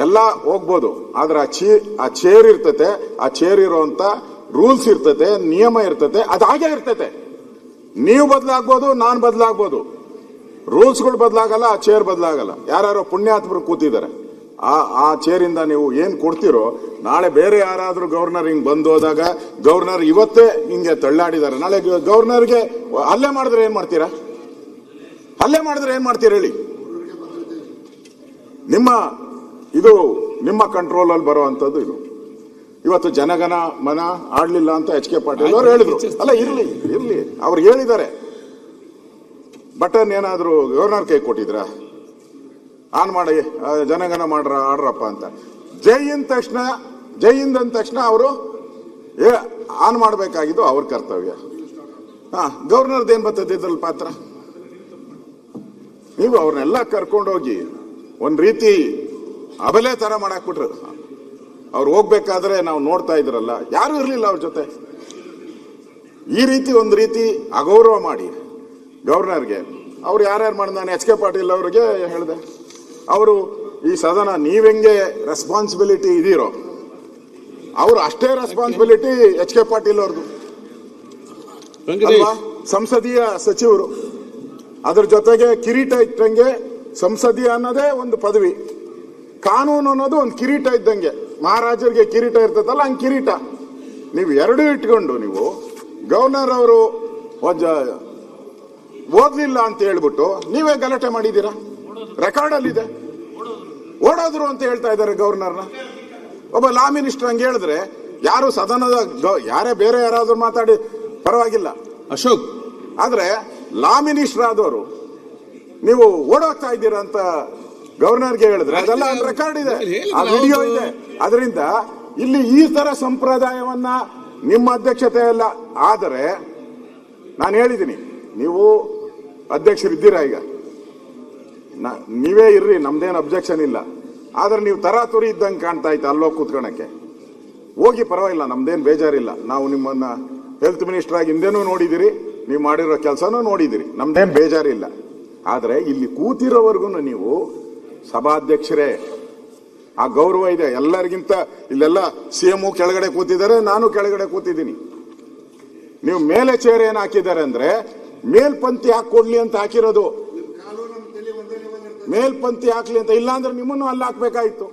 ಎಲ್ಲ ಹೋಗ್ಬೋದು. ಆದ್ರೆ ಆ ಚೇರ್ ಇರ್ತತೆ, ಆ ಚೇರ್ ಇರುವಂತ ರೂಲ್ಸ್ ಇರ್ತತೆ, ನಿಯಮ ಇರ್ತತೆ, ಅದಾಗೆ ಇರ್ತತೆ. ನೀವು ಬದಲಾಗ್ಬೋದು, ನಾನು ಬದಲಾಗ್ಬೋದು, ರೂಲ್ಸ್ಗಳು ಬದಲಾಗಲ್ಲ, ಆ ಚೇರ್ ಬದಲಾಗಲ್ಲ. ಯಾರು ಪುಣ್ಯಾತ್ಮರು ಕೂತಿದ್ದಾರೆ, ಆ ಚೇರಿಂದ ನೀವು ಏನ್ ಕೊಡ್ತಿರೋ, ನಾಳೆ ಬೇರೆ ಯಾರಾದ್ರೂ ಗವರ್ನರ್ ಹಿಂಗ್ ಬಂದು ಹೋದಾಗ, ಗವರ್ನರ್ ಇವತ್ತೇ ಹಿಂಗೆ ತಳ್ಳಾಡಿದ್ದಾರೆ, ನಾಳೆ ಗವರ್ನರ್ಗೆ ಹಲ್ಲೆ ಮಾಡಿದ್ರೆ ಏನ್ ಮಾಡ್ತೀರಾ? ಹಲ್ಲೆ ಮಾಡಿದ್ರೆ ಏನ್ ಮಾಡ್ತೀರಾ ಹೇಳಿ? ನಿಮ್ಮ ಕಂಟ್ರೋಲ್ ಅಲ್ಲಿ ಬರುವಂತದ್ದು ಇದು. ಇವತ್ತು ಜನಗಣ ಮನ ಆಡ್ಲಿಲ್ಲ ಅಂತ ಎಚ್ ಕೆ ಪಾಟೀಲ್ ಅವರು ಹೇಳಿದ್ರು. ಅಲ್ಲ, ಇರ್ಲಿ ಅವ್ರು ಹೇಳಿದ್ದಾರೆ. ಬಟನ್ ಏನಾದ್ರು ಗವರ್ನರ್ ಕೈ ಕೊಟ್ಟಿದ್ರ? ಆನ್ ಮಾಡಿ ಜನಗಣ ಆಡ್ರಪ್ಪ ಅಂತ. ಜೈ ಅಂದ ತಕ್ಷಣ ಅವರು ಆನ್ ಮಾಡಬೇಕಾಗಿದ್ದು ಅವ್ರ ಕರ್ತವ್ಯ. ಗವರ್ನರ್ದು ಏನ್ ಬರ್ತದೆ ಇದ್ರಲ್ಲಿ ಪಾತ್ರ? ನೀವು ಅವ್ರನ್ನೆಲ್ಲ ಕರ್ಕೊಂಡೋಗಿ ಒಂದ್ ರೀತಿ ಅಬಲೆ ತರ ಮಾಡಾಕ್ಬಿಟ್ರು. ಅವ್ರು ಹೋಗ್ಬೇಕಾದ್ರೆ ನಾವು ನೋಡ್ತಾ ಇದ್ರಲ್ಲ, ಯಾರು ಇರ್ಲಿಲ್ಲ ಅವ್ರ ಜೊತೆ. ಈ ರೀತಿ ಒಂದ್ ರೀತಿ ಅಗೌರವ ಮಾಡಿ ಗವರ್ನರ್ಗೆ ಅವ್ರು ಯಾರ್ಯಾರು ಮಾಡಿ, ನಾನು ಎಚ್ ಕೆ ಪಾಟೀಲ್ ಅವ್ರಿಗೆ ಹೇಳಿದೆ, ಅವರು ಈ ಸದನ ನೀವೆಂಗೆ ರೆಸ್ಪಾನ್ಸಿಬಿಲಿಟಿ ಇದೀರೋ, ಅವರು ಅಷ್ಟೇ ರೆಸ್ಪಾನ್ಸಿಬಿಲಿಟಿ ಎಚ್ ಕೆ ಪಾಟೀಲ್ ಅವ್ರದ್ದು ಅಲ್ವಾ? ಸಂಸದೀಯ ಸಚಿವರು, ಅದ್ರ ಜೊತೆಗೆ ಕಿರೀಟ ಇಟ್ಟಂಗೆ ಸಂಸದೀಯ ಅನ್ನೋದೇ ಒಂದು ಪದವಿ, ಕಾನೂನು ಅನ್ನೋದು ಒಂದು ಕಿರೀಟ ಇದ್ದಂಗೆ. ಮಹಾರಾಜರಿಗೆ ಕಿರೀಟ ಇರ್ತದಲ್ಲ, ಹಂಗೆ ಕಿರೀಟ ನೀವು ಎರಡೂ ಇಟ್ಕೊಂಡು ನೀವು ಗವರ್ನರ್ ಅವರು ಓದ್ಲಿಲ್ಲ ಅಂತ ಹೇಳ್ಬಿಟ್ಟು ನೀವೇ ಗಲಾಟೆ ಮಾಡಿದ್ದೀರಾ. ರೆಕಾರ್ಡ್ ಅಲ್ಲಿ ಇದೆ, ಓಡೋದ್ರು ಅಂತ ಹೇಳ್ತಾ ಇದ್ದಾರೆ ಗವರ್ನರ್ನ. ಒಬ್ಬ ಲಾ ಮಿನಿಸ್ಟರ್ ಹಂಗೆ ಹೇಳಿದ್ರೆ ಯಾರು ಸದನದ ಯಾರೇ ಬೇರೆ ಯಾರಾದ್ರೂ ಮಾತಾಡಿ ಪರವಾಗಿಲ್ಲ ಅಶೋಕ್, ಆದ್ರೆ ಲಾ ಮಿನಿಸ್ಟರ್ ಆದವರು ನೀವು ಓಡೋಗ್ತಾ ಇದ್ದೀರಾ ಅಂತ ಗವರ್ನರ್ಗೆ ಹೇಳಿದ್ರೆ ಅದೆಲ್ಲ ರೆಕಾರ್ಡ್ ಇದೆ, ಆ ವಿಡಿಯೋ ಇದೆ. ಅದರಿಂದ ಇಲ್ಲಿ ಈ ತರ ಸಂಪ್ರದಾಯವನ್ನ ನಿಮ್ಮ ಅಧ್ಯಕ್ಷತೆ ಎಲ್ಲ ಆದರೆ, ನಾನು ಹೇಳಿದ್ದೀನಿ, ನೀವು ಅಧ್ಯಕ್ಷರಿದ್ದೀರಾ, ಈಗ ನೀವೇ ಇರ್ರಿ, ನಮ್ದೇನು ಅಬ್ಜೆಕ್ಷನ್ ಇಲ್ಲ. ಆದ್ರೆ ನೀವು ತರಾತುರಿ ಇದ್ದಂಗೆ ಕಾಣ್ತಾ ಇತ್ತು ಅಲ್ಲೋಗಿ ಕೂತ್ಕೊಳಕ್ಕೆ. ಹೋಗಿ, ಪರವಾಗಿಲ್ಲ, ನಮ್ದೇನು ಬೇಜಾರಿಲ್ಲ. ನಾವು ನಿಮ್ಮನ್ನ ಹೆಲ್ತ್ ಮಿನಿಸ್ಟರ್ ಆಗಿ ಹಿಂದೇನೂ ನೋಡಿದಿರಿ, ನೀವು ಮಾಡಿರೋ ಕೆಲಸನೂ ನೋಡಿದಿರಿ, ನಮ್ದೇನು ಬೇಜಾರಿಲ್ಲ. ಆದ್ರೆ ಇಲ್ಲಿ ಕೂತಿರೋವರೆಗೂ ನೀವು ಸಭಾಧ್ಯಕ್ಷರೇ, ಆ ಗೌರವ ಇದೆ ಎಲ್ಲರಿಗಿಂತ. ಇಲ್ಲೆಲ್ಲ ಸಿಎಂ ಕೆಳಗಡೆ ಕೂತಿದ್ದಾರೆ, ನಾನು ಕೆಳಗಡೆ ಕೂತಿದ್ದೀನಿ. ನೀವು ಮೇಲೆ ಚೇರ್ ಏನ್ ಹಾಕಿದ್ದಾರೆ ಅಂದ್ರೆ ಮೇಲ್ಪಂಕ್ತಿ ಹಾಕೊಡ್ಲಿ ಅಂತ ಹಾಕಿರೋದು. ಮೇಲ್ಪಂಕ್ತಿ ಹಾಕ್ಲಿ ಅಂತ, ಇಲ್ಲ ಅಂದ್ರೆ ನಿಮ್ಮನ್ನು ಅಲ್ಲಿ ಹಾಕ್ಬೇಕಾಯ್ತು.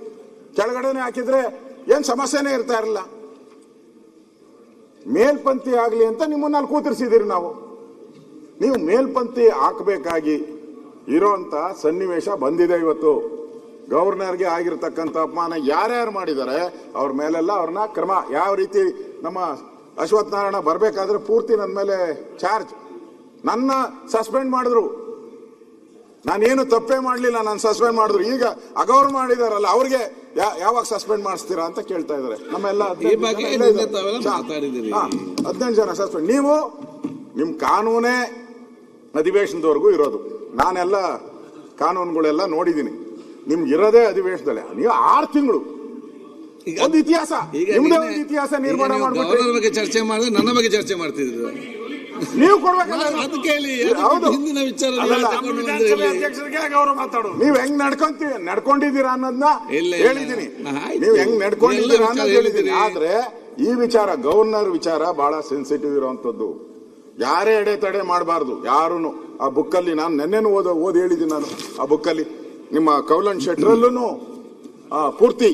ಕೆಳಗಡೆನೆ ಹಾಕಿದ್ರೆ ಏನ್ ಸಮಸ್ಯೆನೇ ಇರ್ತಾ ಇರಲಿಲ್ಲ. ಮೇಲ್ಪಂಕ್ತಿ ಆಗ್ಲಿ ಅಂತ ನಿಮ್ಮನ್ನ ಅಲ್ಲಿ ಕೂತಿರ್ಸಿದಿರಿ ನಾವು. ನೀವು ಮೇಲ್ಪಂಕ್ತಿ ಹಾಕಬೇಕಾಗಿ ಇರೋಂತ ಸನ್ನಿವೇಶ ಬಂದಿದೆ ಇವತ್ತು. ಗವರ್ನರ್ಗೆ ಆಗಿರ್ತಕ್ಕಂಥ ಅಪಮಾನ ಯಾರ್ಯಾರು ಮಾಡಿದ್ದಾರೆ ಅವ್ರ ಮೇಲೆಲ್ಲ ಅವ್ರನ್ನ ಕ್ರಮ. ಯಾವ ರೀತಿ ನಮ್ಮ ಅಶ್ವಥ್ ನಾರಾಯಣ ಬರ್ಬೇಕಾದ್ರೆ ಪೂರ್ತಿ ನನ್ನ ಮೇಲೆ ಚಾರ್ಜ್, ನನ್ನ ಸಸ್ಪೆಂಡ್ ಮಾಡಿದ್ರು, ನಾನೇನು ತಪ್ಪೇ ಮಾಡಲಿಲ್ಲ, ನಾನು ಸಸ್ಪೆಂಡ್ ಮಾಡಿದ್ರು. ಈಗ ಅಗೌರವ ಮಾಡಿದಾರಲ್ಲ ಅವ್ರಿಗೆ ಯಾವಾಗ ಸಸ್ಪೆಂಡ್ ಮಾಡಿಸ್ತೀರಾ ಅಂತ ಕೇಳ್ತಾ ಇದಾರೆ. ನಮ್ಮೆಲ್ಲ 15 ಜನ ಸಸ್ಪೆಂಡ್. ನೀವು ನಿಮ್ ಕಾನೂನೇ ಅಧಿವೇಶನದವರೆಗೂ ಇರೋದು. ನಾನೆಲ್ಲ ಕಾನೂನುಗಳೆಲ್ಲ ನೋಡಿದ್ದೀನಿ. ನಿಮ್ಗೆ ಇರೋದೇ ಅಧಿವೇಶನದಲ್ಲೇ. ನೀವು 6 ತಿಂಗಳು ಒಂದು ಇತಿಹಾಸ, ನಿಮ್ದೇ ಒಂದು ಇತಿಹಾಸ ನಿರ್ಮಾಣ ಮಾಡ್ಬಿಟ್ಟು ಬಗ್ಗೆ ಚರ್ಚೆ ಮಾಡಿದ್ರೆ ನನ್ನ ಬಗ್ಗೆ ಚರ್ಚೆ ಮಾಡ್ತಿದ್ರು. ನೀವು ಕೊಡ್ಬೇಕಲ್ಲ, ನೀವ್ ಹೆಂಗ್ ನಡ್ಕೊಂಡಿದ್ದೀರಾ ಅನ್ನೋದನ್ನ ಹೇಳಿದೀನಿ. ನೀವ್ ಹೆಂಗ್ ನಡ್ಕೊಂಡಿದ್ದೀರಾ ಅನ್ನೋದು ಹೇಳಿದೀನಿ. ಆದ್ರೆ ಈ ವಿಚಾರ, ಗವರ್ನರ್ ವಿಚಾರ ಬಹಳ ಸೆನ್ಸಿಟಿವ್ ಇರುವಂತದ್ದು. ಯಾರೇ ಎಡೆತಡೆ ಮಾಡಬಾರ್ದು ಯಾರುನು. ಆ ಬುಕ್ಕಲ್ಲಿ ನಾನು ನೆನ್ನೆನು ಓದಿ ಹೇಳಿದ್ದೀನಿ. ನಾನು ಆ ಬುಕ್ಕಲ್ಲಿ ನಿಮ್ಮ ಕೌಲನ್ ಶೆಟ್ರಲ್ಲೂ ಪೂರ್ತಿ